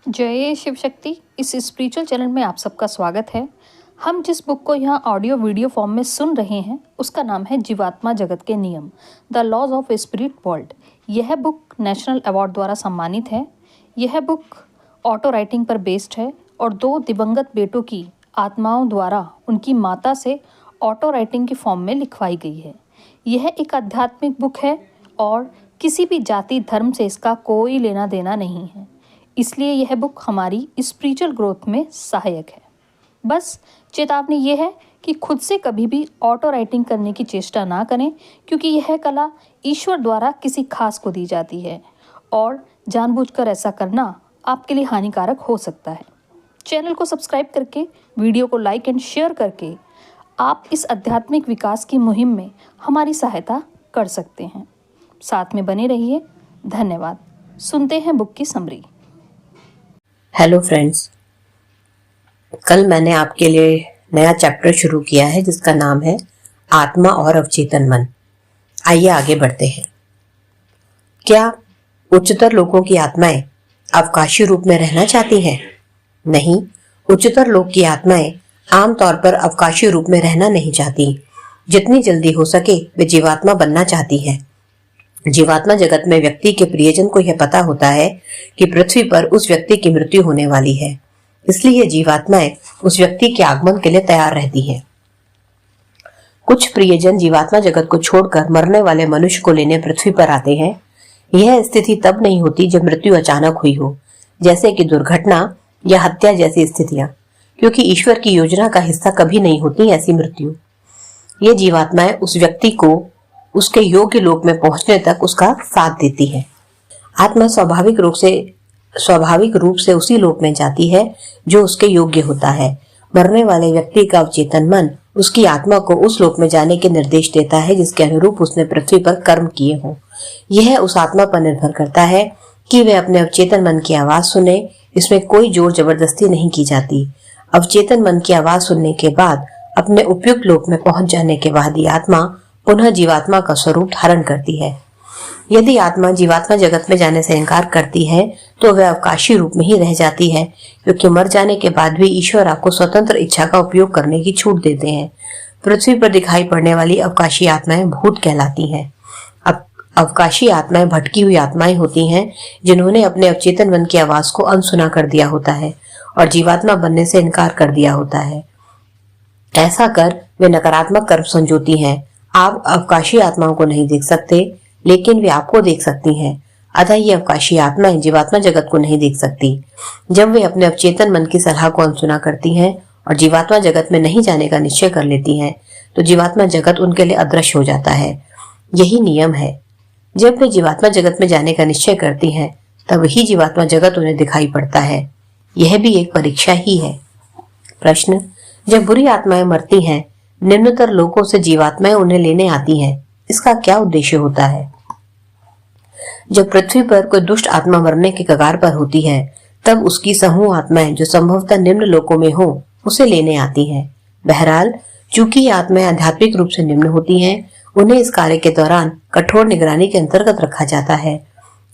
जय शिव शक्ति। इस spiritual channel में आप सबका स्वागत है। हम जिस बुक को यहाँ ऑडियो वीडियो फॉर्म में सुन रहे हैं उसका नाम है जीवात्मा जगत के नियम, the laws of spirit world. यह बुक नेशनल अवार्ड द्वारा सम्मानित है। यह बुक ऑटो राइटिंग पर बेस्ड है और 2 दिवंगत बेटों की आत्माओं द्वारा उनकी माता से ऑटो राइटिंग की फॉर्म में लिखवाई गई है। यह एक आध्यात्मिक बुक है और किसी भी जाति धर्म से इसका कोई लेना देना नहीं है, इसलिए यह बुक हमारी स्पिरिचुअल ग्रोथ में सहायक है। बस चेतावनी ये है कि खुद से कभी भी ऑटो राइटिंग करने की चेष्टा ना करें, क्योंकि यह कला ईश्वर द्वारा किसी खास को दी जाती है और जानबूझकर ऐसा करना आपके लिए हानिकारक हो सकता है। चैनल को सब्सक्राइब करके, वीडियो को लाइक एंड शेयर करके आप इस आध्यात्मिक विकास की मुहिम में हमारी सहायता कर सकते हैं। साथ में बने रहिए। धन्यवाद। सुनते हैं बुक की समरी। हेलो फ्रेंड्स, कल मैंने आपके लिए नया चैप्टर शुरू किया है जिसका नाम है आत्मा और अवचेतन मन। आइए आगे बढ़ते हैं। क्या उच्चतर लोगों की आत्माएं अवकाशी रूप में रहना चाहती हैं? नहीं, उच्चतर लोक की आत्माएं आमतौर पर अवकाशी रूप में रहना नहीं चाहती। जितनी जल्दी हो सके वे जीवात्मा बनना चाहती हैं। जीवात्मा जगत में व्यक्ति के प्रियजन को यह पता होता है कि पृथ्वी पर उस व्यक्ति की मृत्यु होने वाली है, इसलिए जीवात्माएं उस व्यक्ति के आगमन के लिए तैयार रहती हैं। कुछ प्रियजन जीवात्मा जगत को छोड़कर मरने वाले मनुष्य को लेने पृथ्वी पर आते हैं। यह स्थिति तब नहीं होती जब मृत्यु अचानक हुई हो, जैसे कि दुर्घटना या हत्या जैसी स्थितियां, क्योंकि ईश्वर की योजना का हिस्सा कभी नहीं होती ऐसी मृत्यु। ये जीवात्माएं उस व्यक्ति को उसके योग्य लोक में पहुंचने तक उसका साथ देती है। आत्मा स्वाभाविक रूप से उसी लोक में जाती है जो उसके योग्य होता है। मरने वाले व्यक्ति का अवचेतन मन उसकी आत्मा को उस लोक में जाने के निर्देश देता है जिसके अनुरूप उसने पृथ्वी पर कर्म किए हों। यह उस आत्मा पर निर्भर करता है कि वह अपने अवचेतन मन की आवाज सुने। इसमें कोई जोर जबरदस्ती नहीं की जाती। अवचेतन मन की आवाज सुनने के बाद अपने उपयुक्त लोक में पहुंच जाने के बाद ही आत्मा पुनः जीवात्मा का स्वरूप धारण करती है। यदि आत्मा जीवात्मा जगत में जाने से इनकार करती है तो वह अवकाशी रूप में ही रह जाती है, क्योंकि मर जाने के बाद भी ईश्वर आपको स्वतंत्र इच्छा का उपयोग करने की छूट देते हैं। पृथ्वी पर दिखाई पड़ने वाली अवकाशी आत्माएं भूत कहलाती हैं। अवकाशी आत्माएं भटकी हुई आत्माएं होती हैं जिन्होंने अपने अवचेतन मन की आवाज को अनसुना कर दिया होता है और जीवात्मा बनने से इनकार कर दिया होता है। ऐसा कर वे नकारात्मक कर्म संजोती हैं। आप अवकाशी आत्माओं को नहीं देख सकते, लेकिन वे आपको देख सकती हैं। अतः ये अवकाशी आत्माएं जीवात्मा जगत को नहीं देख सकती। जब वे अपने अवचेतन मन की सलाह को अनसुना करती हैं और जीवात्मा जगत में नहीं जाने का निश्चय कर लेती हैं, तो जीवात्मा जगत उनके लिए अदृश्य हो जाता है। यही नियम है। जब वे जीवात्मा जगत में जाने का निश्चय करती हैं, तब ही जीवात्मा जगत उन्हें दिखाई पड़ता है। यह भी एक परीक्षा ही है। प्रश्न: जब बुरी आत्माएं मरती हैं, निम्नतर लोकों से जीवात्माएं उन्हें लेने आती हैं, इसका क्या उद्देश्य होता है? जब पृथ्वी पर कोई दुष्ट आत्मा मरने के कगार पर होती है, तब उसकी समूह आत्माएं जो संभवतः निम्न लोकों में हो उसे लेने आती हैं। बहरहाल, चूंकि ये आत्माएं आध्यात्मिक रूप से निम्न होती हैं, उन्हें इस कार्य के दौरान कठोर निगरानी के अंतर्गत रखा जाता है।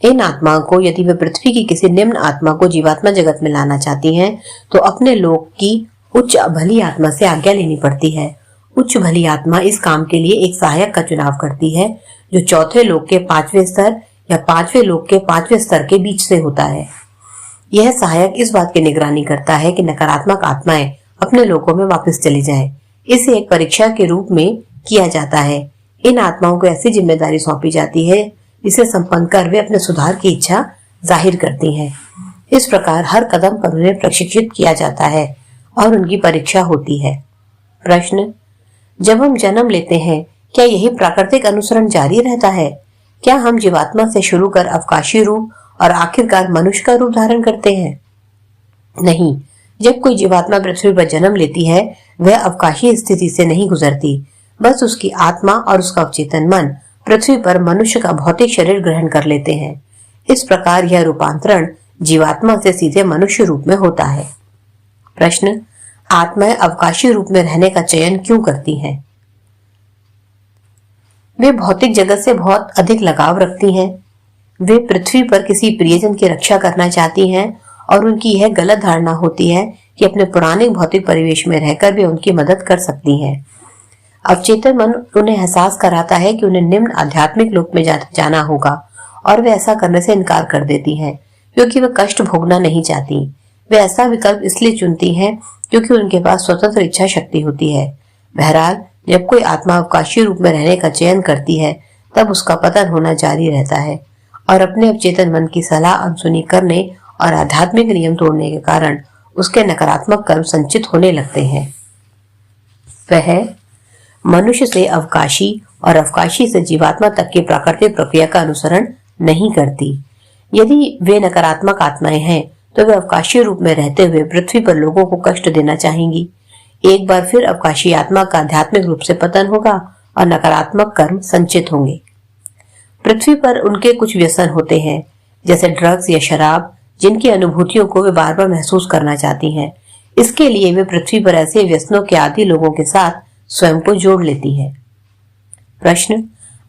इन आत्माओं को यदि वे पृथ्वी की किसी निम्न आत्मा को जीवात्मा जगत में लाना चाहती हैं, तो अपने लोक की उच्च भली आत्मा से आज्ञा लेनी पड़ती है। उच्च भली आत्मा इस काम के लिए एक सहायक का चुनाव करती है जो चौथे लोक के 5वें स्तर या 5वें लोक के 5वें स्तर के बीच से होता है। यह सहायक इस बात की निगरानी करता है कि नकारात्मक आत्माएं अपने लोकों में वापस चली जाएं। इसे एक परीक्षा के रूप में किया जाता है। इन आत्माओं को ऐसी जिम्मेदारी सौंपी जाती है जिसे संपन्न कर वे अपने सुधार की इच्छा जाहिर करती हैं। इस प्रकार हर कदम पर उन्हें प्रशिक्षित किया जाता है और उनकी परीक्षा होती है। प्रश्न: जब हम जन्म लेते हैं, क्या यही प्राकृतिक अनुसरण जारी रहता है? क्या हम जीवात्मा से शुरू कर अवकाशी रूप और आखिरकार मनुष्य का रूप धारण करते हैं? नहीं। जब कोई जीवात्मा पृथ्वी पर जन्म लेती है, वह अवकाशी स्थिति से नहीं गुजरती। बस उसकी आत्मा और उसका अवचेतन मन पृथ्वी पर मनुष्य का भौतिक शरीर ग्रहण कर लेते हैं। इस प्रकार यह रूपांतरण जीवात्मा से सीधे मनुष्य रूप में होता है। प्रश्न: आत्माएं अवकाशी रूप में रहने का चयन क्यों करती हैं? वे भौतिक जगत से बहुत अधिक लगाव रखती हैं। वे पृथ्वी पर किसी प्रियजन की रक्षा करना चाहती हैं और उनकी यह गलत धारणा होती है कि अपने पुराने भौतिक परिवेश में रहकर भी उनकी मदद कर सकती हैं। अवचेतन मन उन्हें एहसास कराता है कि उन्हें निम्न आध्यात्मिक लोक में जाना होगा और वे ऐसा करने से इनकार कर देती हैं क्योंकि वे कष्ट भोगना नहीं चाहती। वे ऐसा विकल्प इसलिए चुनती हैं क्योंकि उनके पास स्वतंत्र इच्छा शक्ति होती है। बहरहाल जब कोई आत्मा अवकाशीय रूप में रहने का चयन करती है तब उसका पतन होना जारी रहता है और अपने अवचेतन मन की सलाह अनसुनी करने और आध्यात्मिक नियम तोड़ने के कारण उसके नकारात्मक कर्म संचित होने लगते हैं। वह मनुष्य से अवकाशी और अवकाशी से जीवात्मा तक की प्राकृतिक प्रक्रिया का अनुसरण नहीं करती। यदि वे नकारात्मक आत्माएं हैं तो वे अवकाशीय रूप में रहते हुए पृथ्वी पर लोगों को कष्ट देना चाहेंगी। एक बार फिर अवकाशी आत्मा का आध्यात्मिक रूप से पतन होगा और नकारात्मक कर्म संचित होंगे। पृथ्वी पर उनके कुछ व्यसन होते हैं, जैसे ड्रग्स या शराब, जिनकी अनुभूतियों को वे बार बार महसूस करना चाहती हैं। इसके लिए वे पृथ्वी पर ऐसे व्यसनों के आदि लोगों के साथ स्वयं को जोड़ लेती हैं। प्रश्न: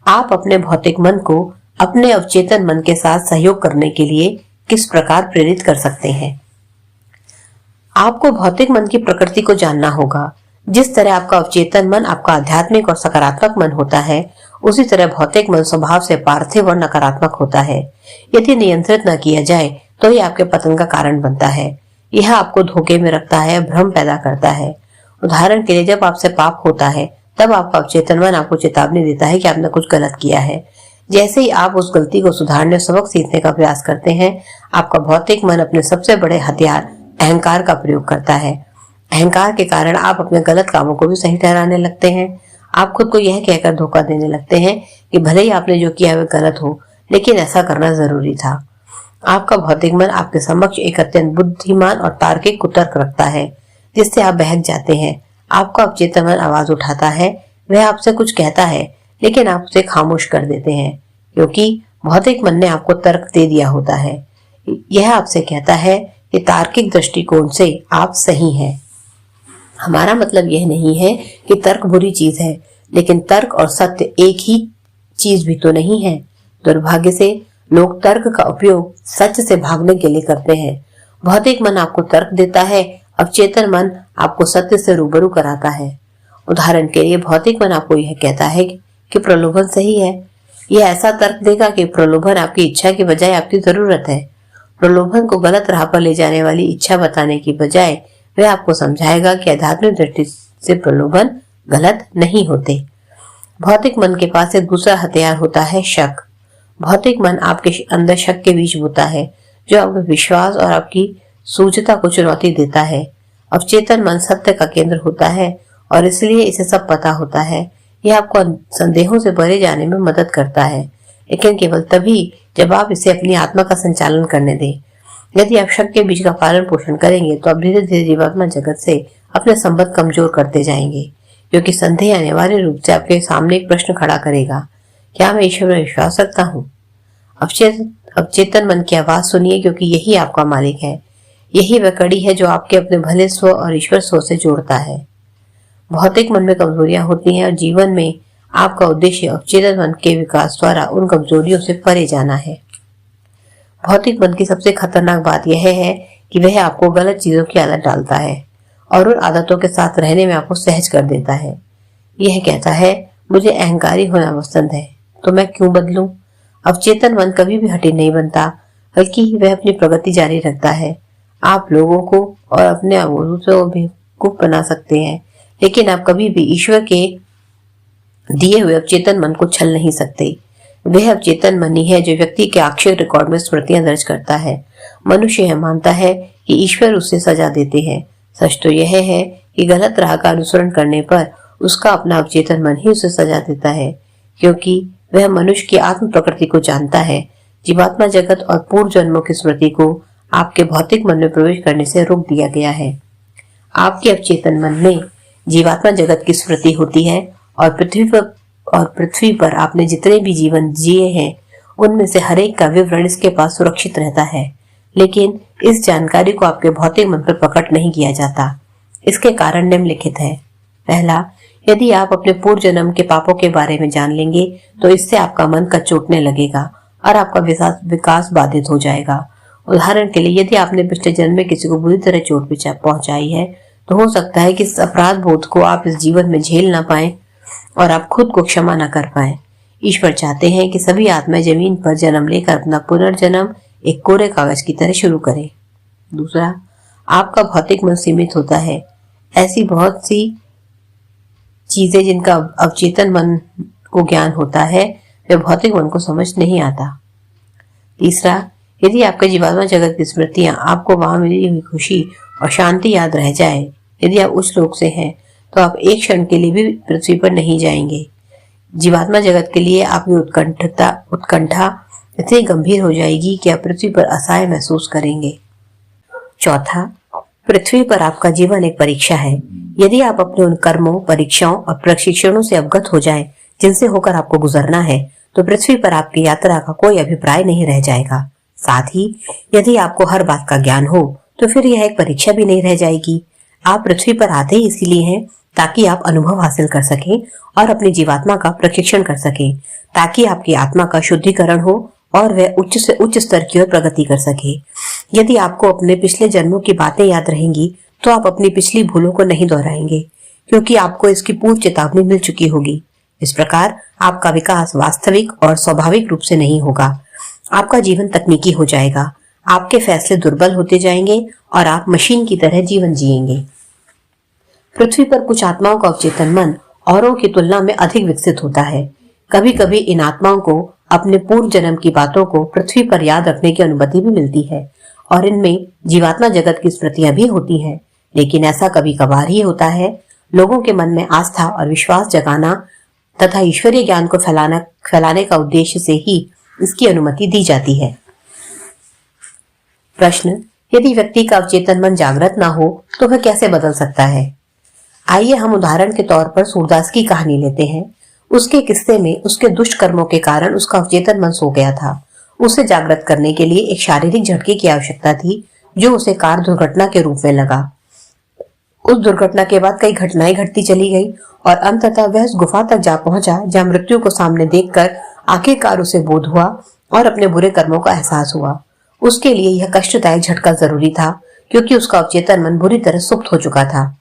आप अपने भौतिक मन को अपने अवचेतन मन के साथ सहयोग करने के लिए किस प्रकार प्रेरित कर सकते हैं? आपको भौतिक मन की प्रकृति को जानना होगा। जिस तरह आपका अवचेतन मन आपका आध्यात्मिक और सकारात्मक मन होता है, उसी तरह भौतिक मन स्वभाव से पार्थिव और नकारात्मक होता है। यदि नियंत्रित न किया जाए तो ये आपके पतन का कारण बनता है। यह आपको धोखे में रखता है, भ्रम पैदा करता है। उदाहरण के लिए, जब आपसे पाप होता है तब आपका अवचेतन मन आपको चेतावनी देता है कि आपने कुछ गलत किया है। जैसे ही आप उस गलती को सुधारने, सबक सीखने का प्रयास करते हैं, आपका भौतिक मन अपने सबसे बड़े हथियार अहंकार का प्रयोग करता है। अहंकार के कारण आप अपने गलत कामों को भी सही ठहराने लगते हैं। आप खुद को यह कहकर धोखा देने लगते हैं कि भले ही आपने जो किया वह गलत हो, लेकिन ऐसा करना जरूरी था। आपका भौतिक मन आपके समक्ष एक अत्यंत बुद्धिमान और तार्किक कुतर्क रखता है, जिससे आप बहक जाते हैं। आपका अवचेतन मन आवाज उठाता है, वह आपसे कुछ कहता है, लेकिन आप उसे खामोश कर देते हैं क्योंकि भौतिक मन ने आपको तर्क दे दिया होता है। यह आपसे कहता है कि तार्किक दृष्टिकोण से आप सही हैं। हमारा मतलब यह नहीं है कि तर्क बुरी चीज है, लेकिन तर्क और सत्य एक ही चीज भी तो नहीं है। दुर्भाग्य से लोग तर्क का उपयोग सच से भागने के लिए करते हैं। भौतिक मन आपको तर्क देता है, अवचेतन मन आपको सत्य से रूबरू कराता है। उदाहरण के लिए, भौतिक मन आपको यह कहता है कि प्रलोभन सही है। यह ऐसा तर्क देगा कि प्रलोभन आपकी इच्छा की बजाय आपकी जरूरत है। प्रलोभन को गलत राह पर ले जाने वाली इच्छा बताने की बजाय वह आपको समझाएगा कि आध्यात्मिक दृष्टि से प्रलोभन गलत नहीं होते। भौतिक मन के पास एक दूसरा हथियार होता है, शक। भौतिक मन आपके अंदर शक के बीज बोता है, जो आपके विश्वास और आपकी सूझता को चुनौती देता है। अवचेतन मन सत्य का केंद्र होता है और इसलिए इसे सब पता होता है। यह आपको संदेहों से भरे जाने में मदद करता है, लेकिन केवल तभी जब आप इसे अपनी आत्मा का संचालन करने दें। यदि आप शक के बीज का पालन पोषण करेंगे तो आप धीरे धीरे जीवात्मा जगत से अपने संबंध कमजोर करते जाएंगे, क्योंकि संदेह अनिवार्य रूप से आपके सामने एक प्रश्न खड़ा करेगा: क्या मैं ईश्वर में विश्वास रखता हूँ? अवचेतन मन की आवाज सुनिए, क्योंकि यही आपका मालिक है। यही वह कड़ी है जो आपके अपने भले स्व और ईश्वर स्व से जोड़ता है। भौतिक मन में कमजोरियां होती हैं और जीवन में आपका उद्देश्य अवचेतन मन के विकास द्वारा उन कमजोरियों से परे जाना है। भौतिक मन की सबसे खतरनाक बात यह है कि वह आपको गलत चीजों की आदत डालता है और उन आदतों के साथ रहने में आपको सहज कर देता है। यह कहता है, मुझे अहंकारी होना पसंद है तो मैं क्यों बदलूं? अवचेतन मन कभी भी हठी नहीं बनता, बल्कि वह अपनी प्रगति जारी रखता है। आप लोगों को और अपने दूसरों को बेवकूफ बना सकते हैं, लेकिन आप कभी भी ईश्वर के दिए हुए अवचेतन मन को छल नहीं सकते। वह अवचेतन मन ही है जो व्यक्ति के अक्षर रिकॉर्ड में स्मृतियां दर्ज करता है। मनुष्य यह मानता है कि ईश्वर उसे सजा देते हैं। सच तो यह है कि गलत राह का अनुसरण करने पर उसका अपना अवचेतन मन ही उसे सजा देता है, क्योंकि वह मनुष्य की आत्म प्रकृति को जानता है। जीवात्मा जगत और पूर्व जन्मों की स्मृति को आपके भौतिक मन में प्रवेश करने से रोक दिया गया है। आपके अवचेतन मन में जीवात्मा जगत की स्मृति होती है और पृथ्वी पर आपने जितने भी जीवन जिए हैं उनमें से हर एक का विवरण इसके पास सुरक्षित रहता है, लेकिन इस जानकारी को आपके भौतिक मन पर प्रकट नहीं किया जाता। इसके कारण निम्नलिखित है। पहला, यदि आप अपने पूर्व जन्म के पापों के बारे में जान लेंगे तो इससे आपका मन कचोटने लगेगा और आपका विकास बाधित हो जाएगा। उदाहरण के लिए यदि आपने पिछले जन्म में किसी को बुरी तरह चोट पहुंचाई है तो हो सकता है कि इस अपराध बोध को आप इस जीवन में झेल ना पाए और आप खुद को क्षमा न कर पाए। ईश्वर चाहते हैं कि सभी आत्माएं जमीन पर जन्म लेकर अपना पुनर्जन्म एक कोरे कागज की तरह शुरू करें। दूसरा, आपका भौतिक मन सीमित होता है। ऐसी बहुत सी चीजें जिनका अवचेतन मन को ज्ञान होता है वे भौतिक मन को समझ नहीं आता। तीसरा, यदि आपके जीवात्मा जगत की स्मृतियां आपको वहां मिली हुई खुशी और शांति याद रह जाए, यदि आप उस लोक से हैं तो आप एक क्षण के लिए भी पृथ्वी पर नहीं जाएंगे। जीवात्मा जगत के लिए आपकी उत्कंठा इतनी गंभीर हो जाएगी कि आप पृथ्वी पर असहाय महसूस करेंगे। चौथा, पृथ्वी पर आपका जीवन एक परीक्षा है। यदि आप अपने उन कर्मों, परीक्षाओं और प्रशिक्षणों से अवगत हो जाएं, जिनसे होकर आपको गुजरना है, तो पृथ्वी पर आपकी यात्रा का कोई अभिप्राय नहीं रह जाएगा। साथ ही यदि आपको हर बात का ज्ञान हो तो फिर यह एक परीक्षा भी नहीं रह जाएगी। आप पृथ्वी पर आते ही इसीलिए हैं ताकि आप अनुभव हासिल कर सकें और अपनी जीवात्मा का प्रशिक्षण कर सकें, ताकि आपकी आत्मा का शुद्धिकरण हो और वह उच्च से उच्च स्तर की ओर प्रगति कर सके। यदि आपको अपने पिछले जन्मों की बातें याद रहेंगी तो आप अपनी पिछली भूलों को नहीं दोहराएंगे, क्योंकि आपको इसकी पूर्व चेतावनी मिल चुकी होगी। इस प्रकार आपका विकास वास्तविक और स्वाभाविक रूप से नहीं होगा। आपका जीवन तकनीकी हो जाएगा, आपके फैसले दुर्बल होते जाएंगे और आप मशीन की तरह जीवन जिएंगे। पृथ्वी पर कुछ आत्माओं का अवचेतन मन औरों की तुलना में अधिक विकसित होता है। कभी कभी इन आत्माओं को अपने पूर्व जन्म की बातों को पृथ्वी पर याद रखने की अनुमति भी मिलती है और इनमें जीवात्मा जगत की स्मृतियां भी होती हैं, लेकिन ऐसा कभी कभार ही होता है। लोगों के मन में आस्था और विश्वास जगाना तथा ईश्वरीय ज्ञान को फैलाने का उद्देश्य से ही इसकी अनुमति दी जाती है। प्रश्न, यदि व्यक्ति का अवचेतन मन जागृत ना हो तो वह कैसे बदल सकता है? आइए हम उदाहरण के तौर पर सूरदास की कहानी लेते हैं। उसके किस्से में उसके दुष्ट कर्मों के कारण उसका अवचेतन मन सो गया था। उसे जागृत करने के लिए एक शारीरिक झटके की आवश्यकता थी, जो उसे कार दुर्घटना के रूप में लगा। उस दुर्घटना के बाद कई घटनाएं घटती चली गई और अंततः वह उस गुफा तक जा पहुंचा जहां मृत्यु को सामने देखकर आखिरकार उसे बोध हुआ और अपने बुरे कर्मों का एहसास हुआ। उसके लिए यह कष्टदायक झटका जरूरी था, क्योंकि उसका अवचेतन मन बुरी तरह सुप्त हो चुका था।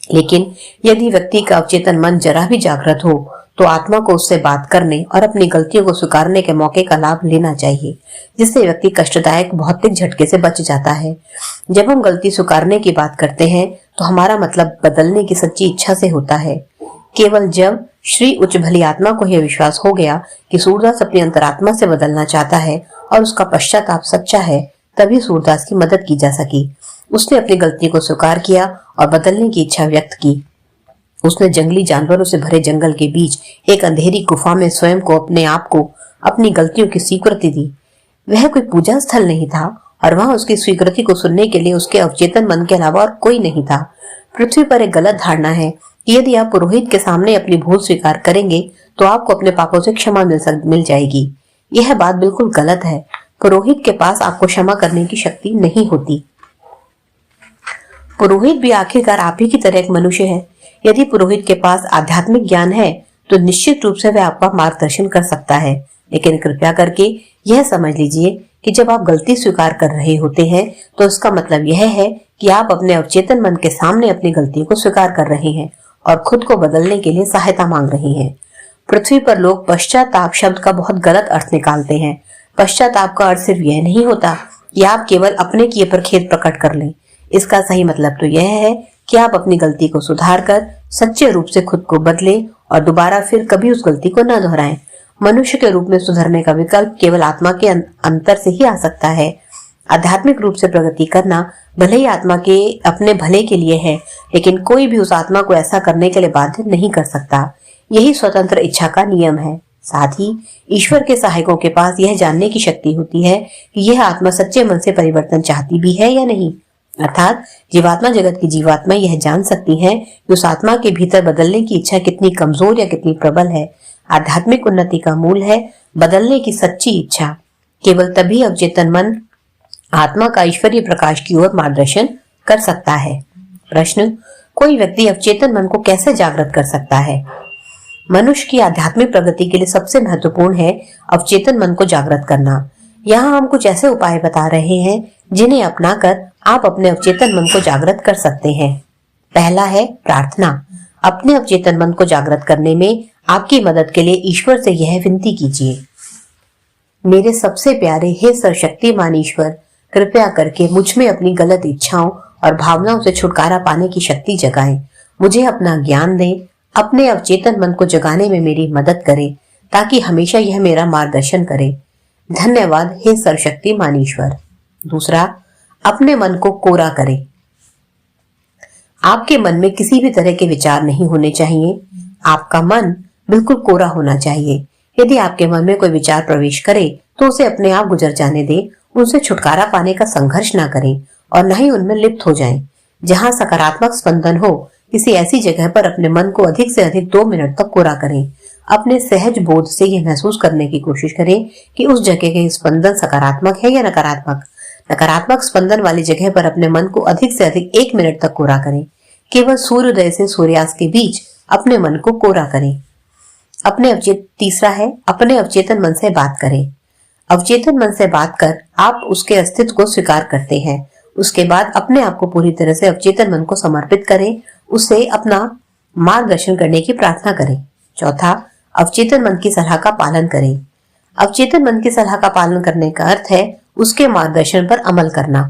लेकिन यदि व्यक्ति का अवचेतन मन जरा भी जागृत हो तो आत्मा को उससे बात करने और अपनी गलतियों को स्वीकारने के मौके का लाभ लेना चाहिए, जिससे व्यक्ति कष्टदायक भौतिक झटके से बच जाता है। जब हम गलती स्वीकारने की बात करते हैं तो हमारा मतलब बदलने की सच्ची इच्छा से होता है। केवल जब श्री उच्च भली आत्मा को यह विश्वास हो गया कि सूरदास अपनी अंतरात्मा से बदलना चाहता है और उसका पश्चाताप सच्चा है, तभी सूरदास की मदद की जा सकी। उसने अपनी गलती को स्वीकार किया और बदलने की इच्छा व्यक्त की। उसने जंगली जानवरों से भरे जंगल के बीच एक अंधेरी गुफा में स्वयं को अपने आप को अपनी गलतियों की स्वीकृति दी। वह कोई पूजा स्थल नहीं था और वहां उसकी स्वीकृति को सुनने के लिए उसके अवचेतन मन के अलावा और कोई नहीं था। पृथ्वी पर एक गलत धारणा है कि यदि आप पुरोहित के सामने अपनी भूल स्वीकार करेंगे तो आपको अपने पापों से क्षमा मिल जाएगी। यह बात बिल्कुल गलत है। पुरोहित के पास आपको क्षमा करने की शक्ति नहीं होती। पुरोहित भी आखिरकार आप ही की तरह एक मनुष्य है। यदि पुरोहित के पास आध्यात्मिक ज्ञान है तो निश्चित रूप से वह आपका मार्गदर्शन कर सकता है, लेकिन कृपया करके यह समझ लीजिए कि जब आप गलती स्वीकार कर रहे होते हैं तो इसका मतलब यह है कि आप अपने अवचेतन मन के सामने अपनी गलती को स्वीकार कर रहे हैं और खुद को बदलने के लिए सहायता मांग रहे हैं। पृथ्वी पर लोग पश्चाताप शब्द का बहुत गलत अर्थ निकालते हैं। पश्चाताप का अर्थ सिर्फ यह नहीं होता कि आप केवल अपने किए पर खेद प्रकट कर लें। इसका सही मतलब तो यह है कि आप अपनी गलती को सुधार कर सच्चे रूप से खुद को बदलें और दोबारा फिर कभी उस गलती को न दोहराएं। मनुष्य के रूप में सुधरने का विकल्प केवल आत्मा के अंतर से ही आ सकता है। आध्यात्मिक रूप से प्रगति करना भले ही आत्मा के अपने भले के लिए है, लेकिन कोई भी उस आत्मा को ऐसा करने के लिए बाध्य नहीं कर सकता। यही स्वतंत्र इच्छा का नियम है। साथ ही ईश्वर के सहायकों के पास यह जानने की शक्ति होती है कि यह आत्मा सच्चे मन से परिवर्तन चाहती भी है या नहीं। अर्थात जीवात्मा जगत की जीवात्मा यह जान सकती है कि उस आत्मा के भीतर बदलने की इच्छा कितनी कमजोर या कितनी प्रबल है। आध्यात्मिक उन्नति का मूल है बदलने की सच्ची इच्छा। केवल तभी अवचेतन मन आत्मा का ईश्वरीय प्रकाश की ओर मार्गदर्शन कर सकता है। प्रश्न, कोई व्यक्ति अवचेतन मन को कैसे जागृत कर सकता है? मनुष्य की आध्यात्मिक प्रगति के लिए सबसे महत्वपूर्ण है अवचेतन मन को जागृत करना। यहाँ हम कुछ ऐसे उपाय बता रहे हैं जिन्हें अपनाकर आप अपने अवचेतन मन को जागृत कर सकते हैं। पहला है प्रार्थना। अपने अवचेतन मन को जागृत करने में आपकी मदद के लिए ईश्वर से यह विनती कीजिए। मेरे सबसे प्यारे हे सर्वशक्तिमान ईश्वर, कृपया करके मुझ में अपनी गलत इच्छाओं और भावनाओं से छुटकारा पाने की शक्ति जगाएं। मुझे अपना ज्ञान दें, अपने अवचेतन मन को जगाने में मेरी मदद करें ताकि हमेशा यह मेरा मार्गदर्शन करे। धन्यवाद हे सर्वशक्तिमान ईश्वर। दूसरा, अपने मन को कोरा करें। आपके मन में किसी भी तरह के विचार नहीं होने चाहिए। आपका मन बिल्कुल कोरा होना चाहिए। यदि आपके मन में कोई विचार प्रवेश करे तो उसे अपने आप गुजर जाने दें। उनसे छुटकारा पाने का संघर्ष ना करें और न ही उनमें लिप्त हो जाएं। जहां सकारात्मक स्पंदन हो, किसी ऐसी जगह पर अपने मन को अधिक से अधिक 2 मिनट तक कोरा करें। अपने सहज बोध से यह महसूस करने की कोशिश करें कि उस जगह के स्पंदन सकारात्मक है या नकारात्मक। नकारात्मक स्पंदन वाली जगह पर अपने मन को अधिक से अधिक 1 मिनट तक कोरा करें। केवल सूर्योदय से सूर्यास्त के बीच अपने मन को कोरा करें। तीसरा है, अपने अवचेतन मन से बात करें। अवचेतन मन से बात कर आप उसके अस्तित्व को स्वीकार करते हैं। उसके बाद अपने आप को पूरी तरह से अवचेतन मन को समर्पित करें, उससे अपना मार्गदर्शन करने की प्रार्थना करें। चौथा, अवचेतन मन की सलाह का पालन करें। अवचेतन मन की सलाह का पालन करने का अर्थ है उसके मार्गदर्शन पर अमल करना।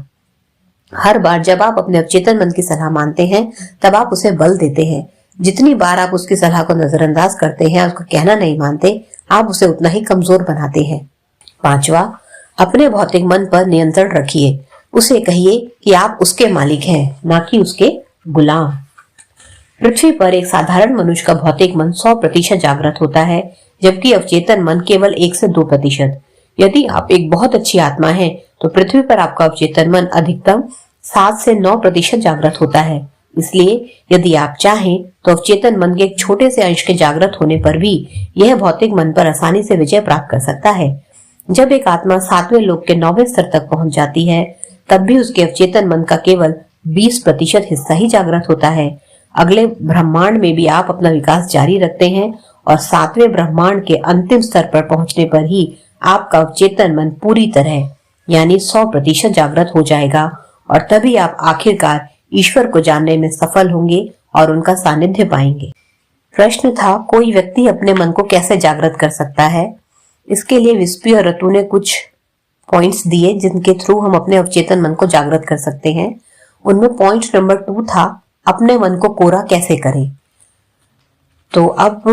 हर बार जब आप अपने अवचेतन मन की सलाह मानते हैं तब आप उसे बल देते हैं। जितनी बार आप उसकी सलाह को नजरअंदाज करते हैं, उसका कहना नहीं मानते, आप उसे उतना ही कमजोर बनाते हैं। पांचवा, अपने भौतिक मन पर नियंत्रण रखिए। उसे कहिए कि आप उसके मालिक हैं, ना कि उसके गुलाम। पृथ्वी पर एक साधारण मनुष्य का भौतिक मन 100% जागृत होता है, जबकि अवचेतन मन केवल 1 से 2%। यदि आप एक बहुत अच्छी आत्मा हैं, तो पृथ्वी पर आपका अवचेतन मन अधिकतम 7 से 9% जागृत होता है। इसलिए यदि आप चाहें तो अवचेतन मन के एक छोटे से अंश के जागृत होने पर भी यह भौतिक मन पर आसानी से विजय प्राप्त कर सकता है। जब एक आत्मा 7वें लोक के 9वें स्तर तक पहुंच जाती है, तब भी उसके अवचेतन मन का केवल 20% हिस्सा ही जागृत होता है। अगले ब्रह्मांड में भी आप अपना विकास जारी रखते हैं और 7वें ब्रह्मांड के अंतिम स्तर पर पहुंचने पर ही आपका अवचेतन मन पूरी तरह यानी 100% जागृत हो जाएगा और तभी आप आखिरकार ईश्वर को जानने में सफल होंगे और उनका सानिध्य पाएंगे। प्रश्न था, कोई व्यक्ति अपने मन को कैसे जागृत कर सकता है? इसके लिए विस्पी और रतु ने कुछ पॉइंट्स दिए जिनके थ्रू हम अपने अवचेतन मन को जागृत कर सकते हैं। उनमें पॉइंट नंबर 2 था, अपने मन को कोरा कैसे करें। तो अब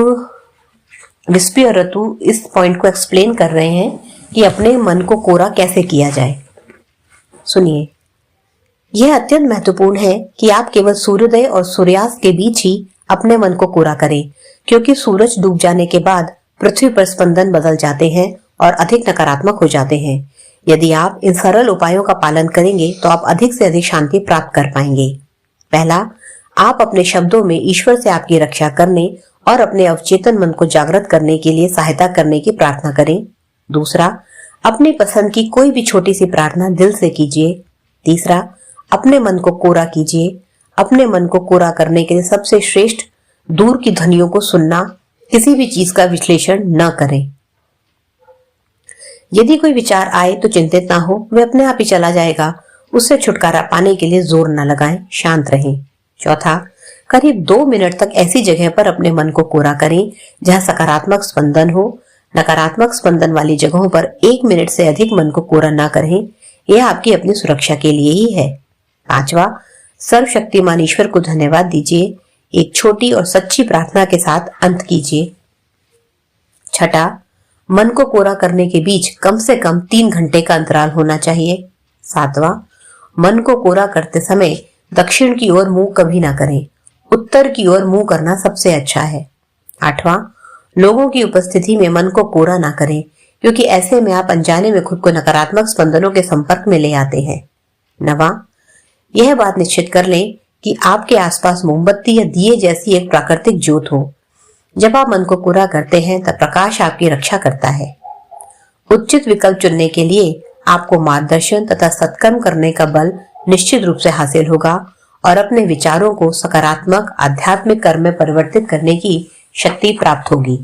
विस्पी और रतु इस पॉइंट को एक्सप्लेन कर रहे हैं कि अपने मन को कोरा कैसे किया जाए। सुनिए, यह अत्यंत महत्वपूर्ण है कि आप केवल सूर्योदय और सूर्यास्त के बीच ही अपने मन को कोरा करें, क्योंकि सूरज डूब जाने के बाद पृथ्वी पर स्पंदन बदल जाते हैं और अधिक नकारात्मक हो जाते हैं। यदि आप इन सरल उपायों का पालन करेंगे तो आप अधिक से अधिक शांति प्राप्त कर पाएंगे। पहला, आप अपने शब्दों में ईश्वर से आपकी रक्षा करने और अपने अवचेतन मन को जागृत करने के लिए सहायता करने की प्रार्थना करें। दूसरा, अपनी पसंद की कोई भी छोटी सी प्रार्थना दिल से कीजिए। तीसरा, अपने मन को कोरा कीजिए। अपने मन को कोरा करने के लिए सबसे श्रेष्ठ दूर की ध्वनियों को सुनना, किसी भी चीज का विश्लेषण न करें। यदि कोई विचार आए तो चिंतित ना हो, वह अपने आप ही चला जाएगा। उससे छुटकारा पाने के लिए जोर न लगाएं, शांत रहें। चौथा, करीब 2 मिनट तक ऐसी जगह पर अपने मन को कोरा करें जहां सकारात्मक स्पंदन हो। नकारात्मक स्पंदन वाली जगहों पर 1 मिनट से अधिक मन को कोरा ना करें। यह आपकी अपनी सुरक्षा के लिए ही है। पांचवा, सर्वशक्तिमान ईश्वर को धन्यवाद दीजिए। एक छोटी और सच्ची प्रार्थना के साथ अंत कीजिए। छठा, मन को कोरा करने के बीच कम से कम 3 घंटे का अंतराल होना चाहिए। सातवां, मन को कोरा करते समय दक्षिण की ओर मुंह कभी ना करें, उत्तर की ओर मुंह करना सबसे अच्छा है। आठवां, लोगों की उपस्थिति में मन को कोरा ना करें, क्योंकि ऐसे में आप अनजाने में खुद को नकारात्मक स्पंदनों के संपर्क में ले आते हैं। नवां, यह बात निश्चित कर लें कि आपके आसपास मोमबत्ती या दिए जैसी एक प्राकृतिक ज्योत हो। जब आप मन को कोरा करते हैं तब प्रकाश आपकी रक्षा करता है। उचित विकल्प चुनने के लिए आपको मार्गदर्शन तथा सत्कर्म करने का बल निश्चित रूप से हासिल होगा और अपने विचारों को सकारात्मक आध्यात्मिक कर्म में परिवर्तित करने की शक्ति प्राप्त होगी।